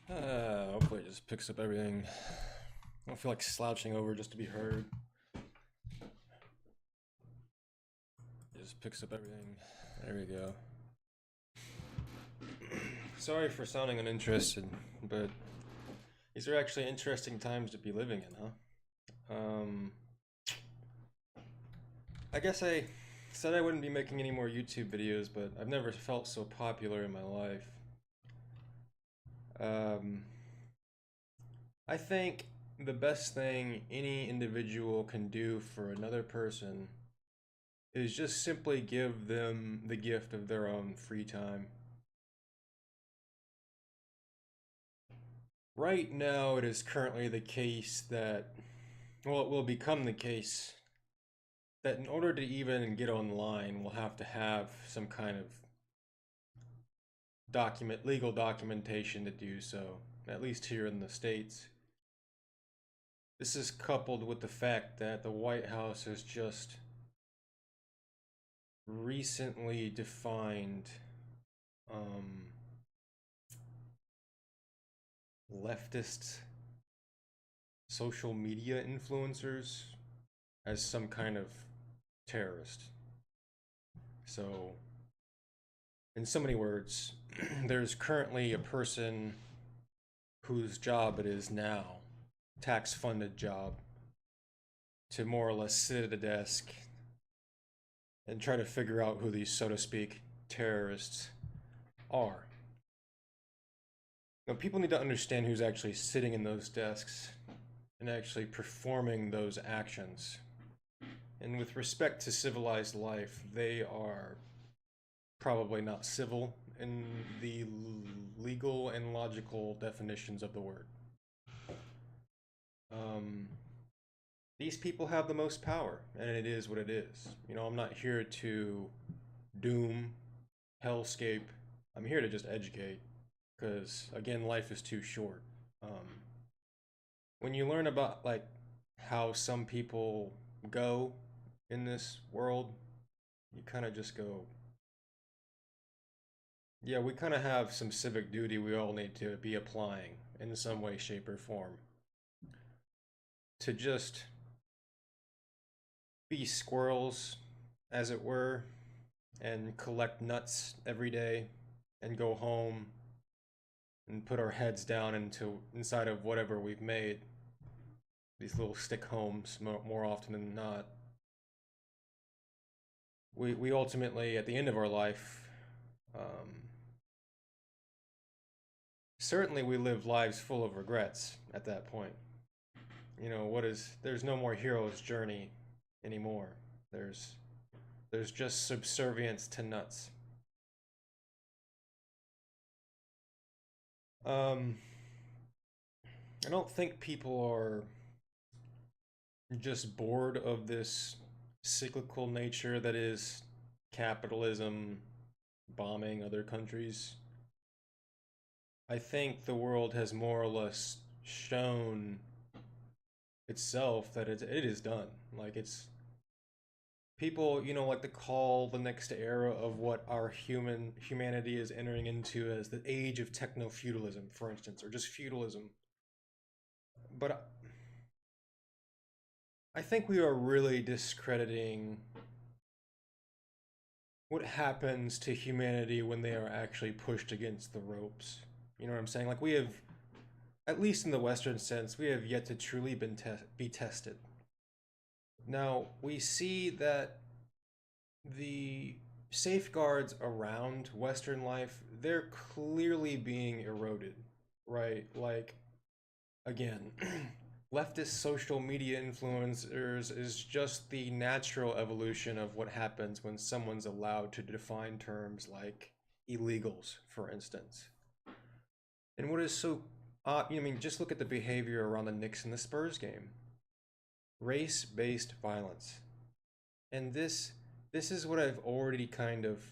Hopefully it just picks up everything. I don't feel like slouching over just to be heard. It just picks up everything. There we go. Sorry for sounding uninterested, but these are actually interesting times to be living in, huh? I guess I said I wouldn't be making any more YouTube videos, but I've never felt so popular in my life. Um, I think the best thing any individual can do for another person is just simply give them the gift of their own free time. Right now, it is currently the case that, well, it will become the case that in order to even get online, we'll have to have some kind of legal documentation to do so, at least here in the States. This is coupled with the fact that the White House has just recently defined um, leftist social media influencers as some kind of terrorist. So, in so many words, there's currently a person whose job it is now, tax funded job, to more or less sit at a desk and try to figure out who these, so to speak, terrorists are. Now, people need to understand who's actually sitting in those desks and actually performing those actions. And with respect to civilized life, they are probably not civil in the legal and logical definitions of the word. Um, these people have the most power, and it is what it is. I'm not here to doom, hellscape. I'm here to just educate, because again, life is too short. Um, when you learn about like how some people go in this world, you kind of just go, yeah, we kind of have some civic duty we all need to be applying in some way, shape, or form to just be squirrels, as it were, and collect nuts every day and go home and put our heads down inside of whatever we've made, these little stick homes more often than not. We ultimately, at the end of our life, um, certainly we live lives full of regrets at that point. There's no more hero's journey anymore. There's there's just subservience to nuts. Um, I don't think people are just bored of this cyclical nature that is capitalism bombing other countries. I think the world has more or less shown itself that it is done. Like it's people, like to call the next era of what our humanity is entering into as the age of techno feudalism, for instance, or just feudalism. But I think we are really discrediting what happens to humanity when they are actually pushed against the ropes. You know what I'm saying? Like we have, at least in the Western sense, we have yet to truly be tested. Now we see that the safeguards around Western life, they're clearly being eroded, right? Like, again, leftist social media influencers is just the natural evolution of what happens when someone's allowed to define terms like illegals, for instance. And what is so odd, just look at the behavior around the Knicks and the Spurs game. Race-based violence. And this is what I've already kind of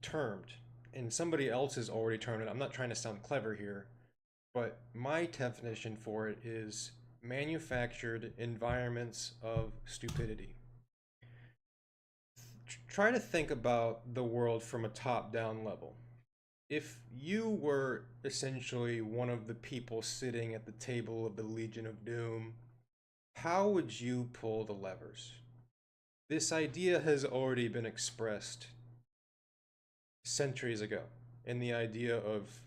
termed, and somebody else has already termed it. I'm not trying to sound clever here, but my definition for it is manufactured environments of stupidity. Try to think about the world from a top down level. If you were essentially one of the people sitting at the table of the Legion of Doom, how would you pull the levers? This idea has already been expressed centuries ago in the idea of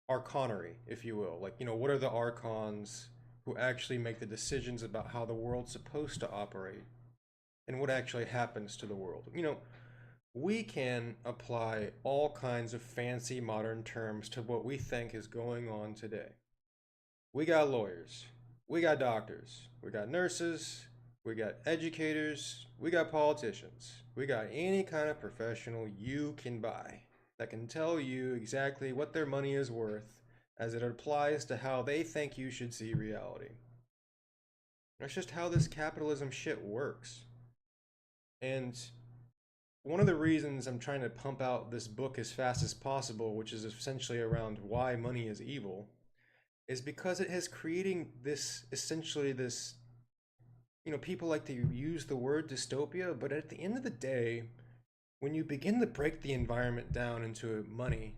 archonery, if you will. Like, what are the archons who actually make the decisions about how the world's supposed to operate and what actually happens to the world? We can apply all kinds of fancy modern terms to what we think is going on today. We got lawyers, we got doctors, we got nurses, we got educators, we got politicians, we got any kind of professional you can buy that can tell you exactly what their money is worth as it applies to how they think you should see reality. That's just how this capitalism shit works. And one of the reasons I'm trying to pump out this book as fast as possible, which is essentially around why money is evil, is because it has creating this essentially this people like to use the word dystopia, but at the end of the day, when you begin to break the environment down into money,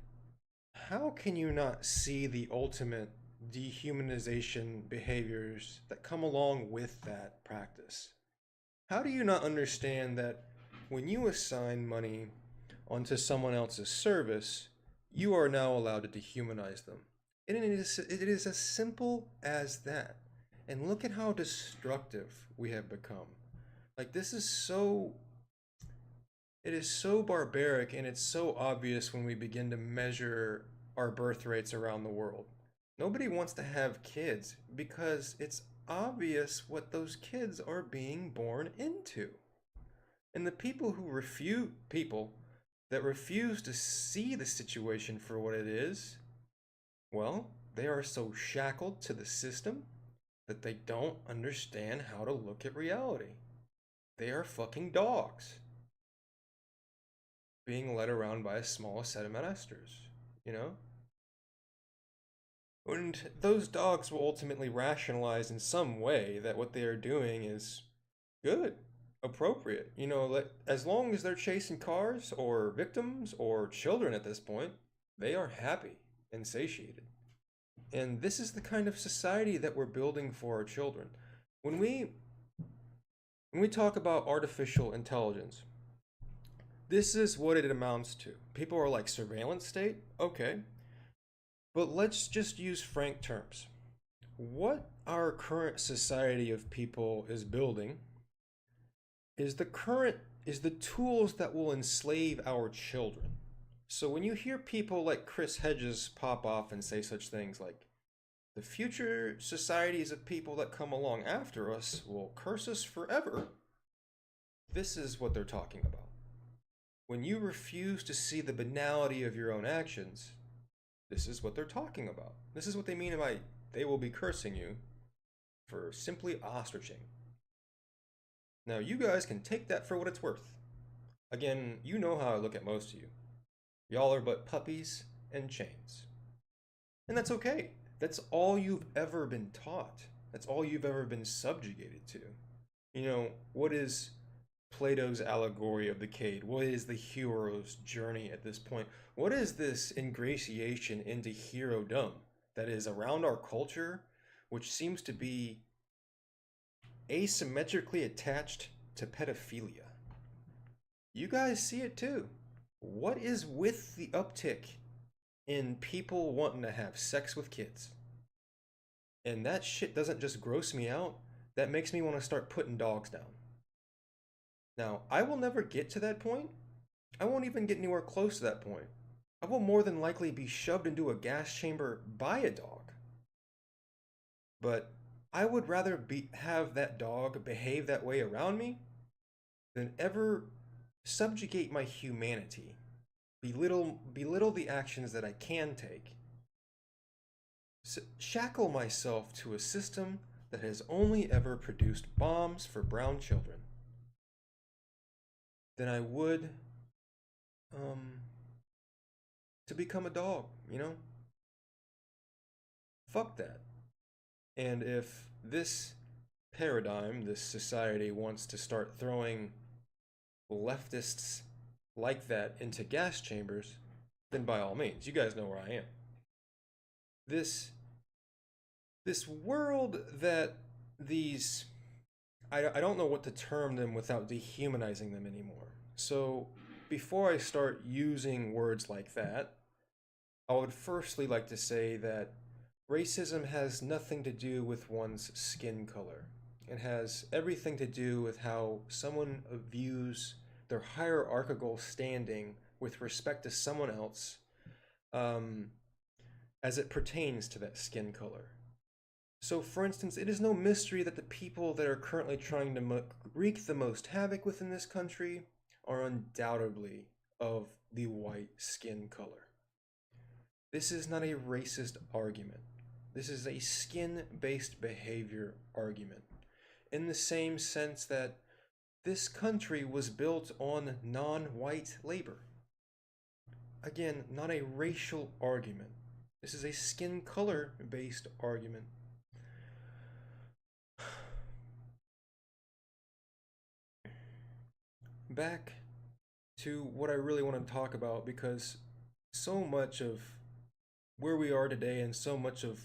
how can you not see the ultimate dehumanization behaviors that come along with that practice? How do you not understand that when you assign money onto someone else's service, you are now allowed to dehumanize them? It is as simple as that. And look at how destructive we have become. Like, it is so barbaric, and it's so obvious when we begin to measure our birth rates around the world. Nobody wants to have kids because it's obvious what those kids are being born into. And the people that refuse to see the situation for what it is, well, they are so shackled to the system that they don't understand how to look at reality. They are fucking dogs being led around by a small set of masters, you know? And those dogs will ultimately rationalize in some way that what they are doing is good, appropriate. As long as they're chasing cars or victims or children at this point, they are happy and satiated. And this is the kind of society that we're building for our children. When we when we talk about artificial intelligence, this is what it amounts to. People are like surveillance state? Okay. But let's just use frank terms. What our current society of people is building is the tools that will enslave our children. So when you hear people like Chris Hedges pop off and say such things like, the future societies of people that come along after us will curse us forever, this is what they're talking about. When you refuse to see the banality of your own actions, this is what they're talking about. This is what they mean by they will be cursing you for simply ostriching. Now, you guys can take that for what it's worth. Again, you know how I look at most of you. Y'all are but puppies and chains. And that's okay. That's all you've ever been taught. That's all you've ever been subjugated to. What is Plato's allegory of the cave? What is the hero's journey at this point? What is this ingratiation into hero-dom that is around our culture, which seems to be asymmetrically attached to pedophilia? You guys see it too. What is with the uptick in people wanting to have sex with kids? And that shit doesn't just gross me out, that makes me want to start putting dogs down. Now, I will never get to that point. I won't even get anywhere close to that point. I will more than likely be shoved into a gas chamber by a dog. But I would rather have that dog behave that way around me than ever subjugate my humanity, belittle the actions that I can take, shackle myself to a system that has only ever produced bombs for brown children, than I would to become a dog, Fuck that. And if this paradigm, this society wants to start throwing leftists like that into gas chambers, then by all means, you guys know where I am. This this world that these I don't know what to term them without dehumanizing them anymore. So before I start using words like that, I would firstly like to say that racism has nothing to do with one's skin color. It has everything to do with how someone views their hierarchical standing with respect to someone else, um, as it pertains to that skin color. So, for instance, it is no mystery that the people that are currently trying to wreak the most havoc within this country are undoubtedly of the white skin color. This is not a racist argument. This is a skin based behavior argument, in the same sense that this country was built on non white labor. Again, not a racial argument. This is a skin color based argument. Back to what I really want to talk about, because so much of where we are today and so much of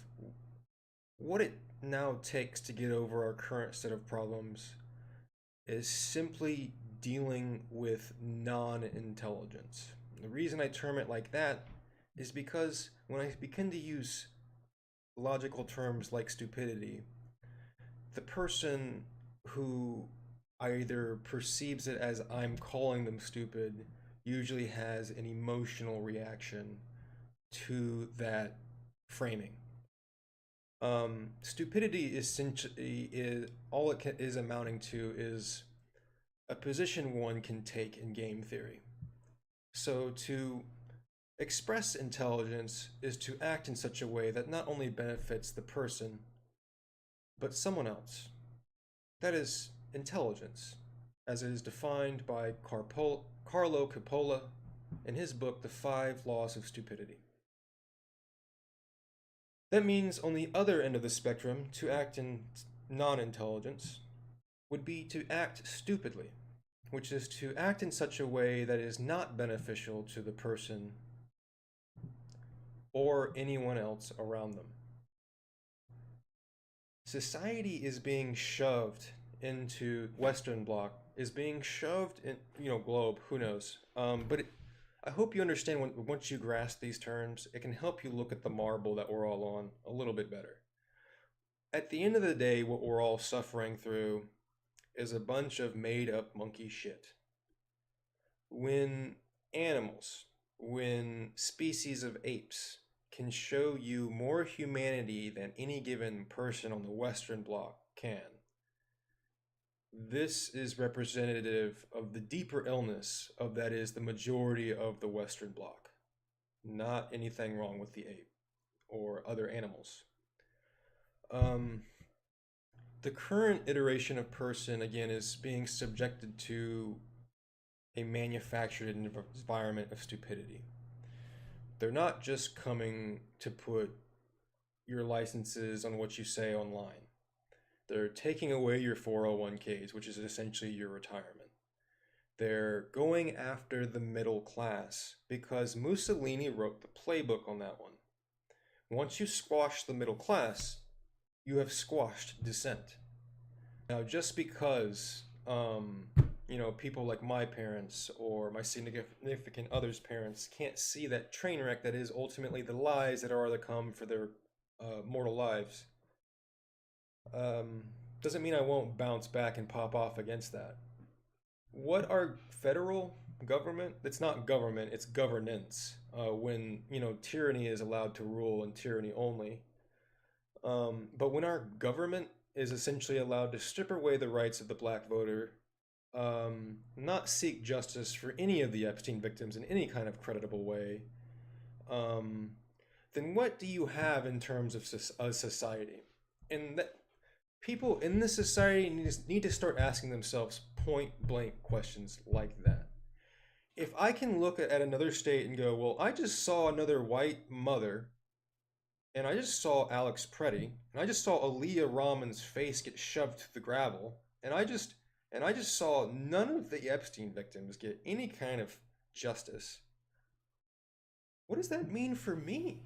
what it now takes to get over our current set of problems is simply dealing with non intelligence. The reason I term it like that is because when I begin to use logical terms like stupidity, the person who either perceives it as I'm calling them stupid usually has an emotional reaction to that framing. Stupidity essentially is all is amounting to is a position one can take in game theory. So to express intelligence is to act in such a way that not only benefits the person, but someone else. That is intelligence, as it is defined by Carlo Coppola in his book, The Five Laws of Stupidity. That means on the other end of the spectrum, to act in non intelligence would be to act stupidly, which is to act in such a way that is not beneficial to the person or anyone else around them. Society is being shoved into Western Bloc, is being shoved in, globe, who knows. I hope you understand once you grasp these terms, it can help you look at the marble that we're all on a little bit better. At the end of the day, what we're all suffering through is a bunch of made up monkey shit. When animals, when species of apes can show you more humanity than any given person on the Western Bloc can, this is representative of the deeper illness of that is the majority of the Western Bloc. Not anything wrong with the ape or other animals. The current iteration of person, again, is being subjected to a manufactured environment of stupidity. They're not just coming to put your licenses on what you say online. They're taking away your 401ks, which is essentially your retirement. They're going after the middle class because Mussolini wrote the playbook on that one. Once you squash the middle class, you have squashed dissent. Now, just because, people like my parents or my significant other's parents can't see that train wreck that is ultimately the lies that are to come for their mortal lives, doesn't mean I won't bounce back and pop off against that. What our federal government, it's not government, it's governance, when, tyranny is allowed to rule and tyranny only. But when our government is essentially allowed to strip away the rights of the black voter, not seek justice for any of the Epstein victims in any kind of creditable way, then what do you have in terms of a society? And that people in this society need to start asking themselves point blank questions like that. If I can look at another state and go, well, I just saw another white mother, and I just saw Alex Preddy, and I just saw Aaliyah Rahman's face get shoved to the gravel, and I just saw none of the Epstein victims get any kind of justice. does that mean for me?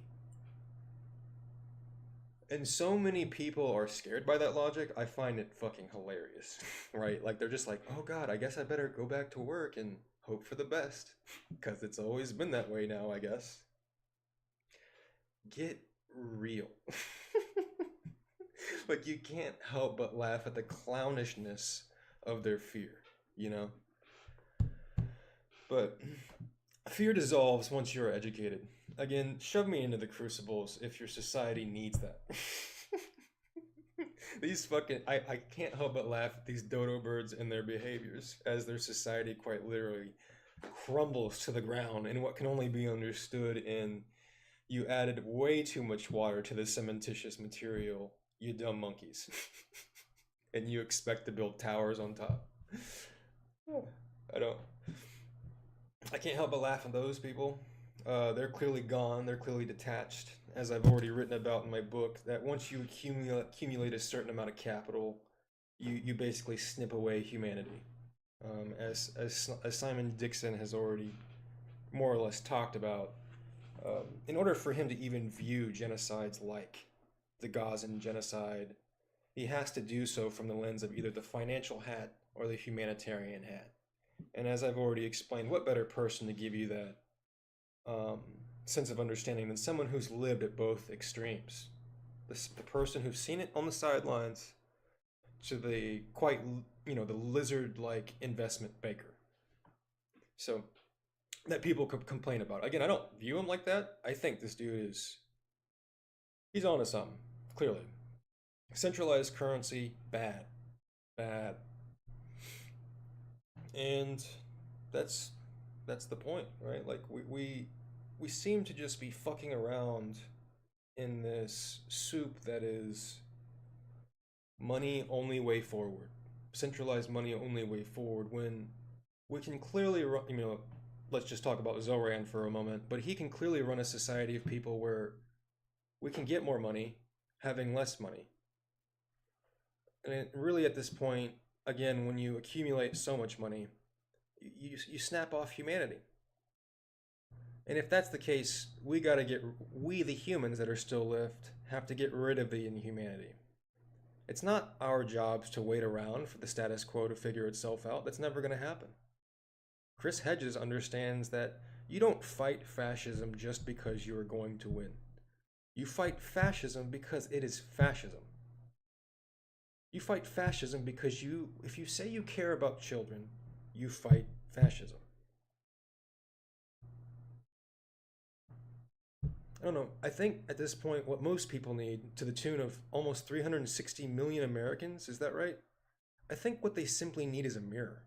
And so many people are scared by that logic. I find it fucking hilarious, right? Like they're just like, oh God, I guess I better go back to work and hope for the best. Because it's always been that way now, I guess. Get real. Like you can't help but laugh at the clownishness of their fear, you know? But fear dissolves once you're educated. Again, shove me into the crucibles if your society needs that. These fucking I can't help but laugh at these dodo birds and their behaviors as their society quite literally crumbles to the ground in what can only be understood in you added way too much water to the cementitious material, you dumb monkeys. And you expect to build towers on top. I don't I can't help but laugh at those people. They're clearly gone. They're clearly detached, as I've already written about in my book. That once you accumulate a certain amount of capital, you basically snip away humanity. As Simon Dixon has already more or less talked about, in order for him to even view genocides like the Gazan genocide, he has to do so from the lens of either the financial hat or the humanitarian hat. And as I've already explained, what better person to give you that um, sense of understanding than someone who's lived at both extremes? The person who's seen it on the sidelines to the quite, the lizard-like investment banker. So that people could complain about. Again, I don't view him like that. I think this dude he's onto something, clearly. Centralized currency, bad. Bad. And that's that's the point, right? Like we seem to just be fucking around in this soup that is money only way forward, centralized money only way forward. When we can clearly run, let's just talk about Zoran for a moment, but he can clearly run a society of people where we can get more money having less money. And really, at this point, again, when you accumulate so much money, you snap off humanity. And if that's the case, we the humans that are still left, have to get rid of the inhumanity. It's not our jobs to wait around for the status quo to figure itself out. That's never going to happen. Chris Hedges understands that you don't fight fascism just because you are going to win. You fight fascism because it is fascism. You fight fascism because if you say you care about children, you fight fascism. I don't know. I think at this point, what most people need, to the tune of almost 360 million Americans, is that right? I think what they simply need is a mirror.